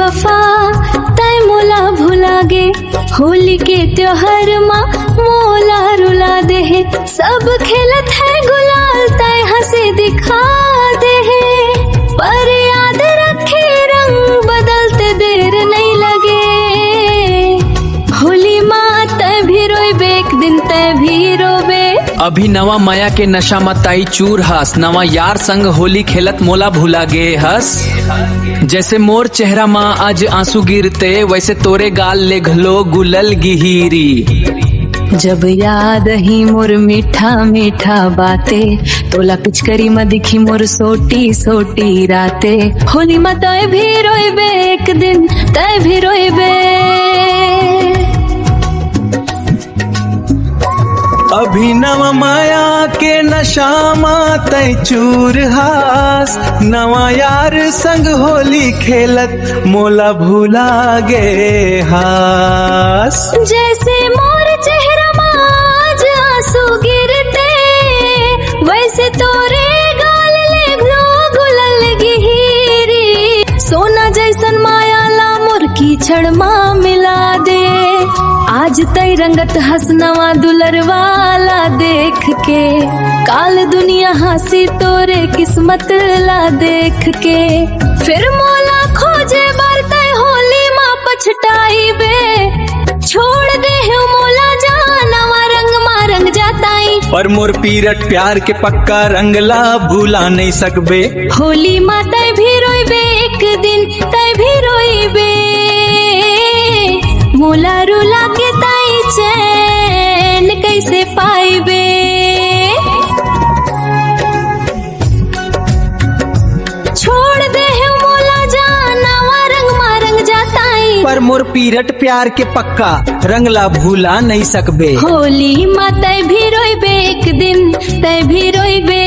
बेवफा तय मोला भुला गे, होली के त्योहार माँ मोला रुला दे है। सब खेलत है गुलाल तय हंसी दिखा दे है, पर याद रखे रंग बदलते देर नहीं लगे। होली माँ तय भी रोइबे एक दिन तय भी रोबे। अभी नवा माया के नशा मताई चूर हस, नवा यार संग होली खेलत मोला भुला गे हस। जैसे मोर चेहरा माँ आज आंसू गिरते, वैसे तोरे गाल ले घलो गुलल गिहिरी। जब याद ही मोर मीठा मीठा बाते, तोला पिचकरी में दिखी मोर सोटी सोटी राते। होली में तय भी रोइबे एक दिन तय भी रोइबे। अभी नवा माया के नशा मातै चूर हास, नवा यार संग होली खेलत मोला भूला गे हास। जैसे मोर चेहरा आज आंसू गिरते, वैसे तोरे गाल ले घलो गुलल गिहिरी। सोना जैसन माया ला मोर कीचड़ माँ मिला दे, आज तय रंगत हंस नवा दुलर वाला देख के। काल दुनिया हंसी तोरे किस्मत ला देख के, फिर मोला खोजे बरते होली माँ पछताई बे। छोड़ दे मोला जा नवा रंग माँ रंग जाताई, पर मोर पीरट प्यार के पक्का रंगला भूला नहीं सकबे। होली माँ तय भी रोइबे एक दिन तय भी रोइबे। मोला रुला के ताई चैन कैसे पाइबे। छोड़ दे मोला जा नवा रंग मा रंग जाताई, पर मोर पीरट प्यार के पक्का रंगला भूला नहीं सकबे। होली माँ तय भी रोइबे एक दिन तय भी रोइबे।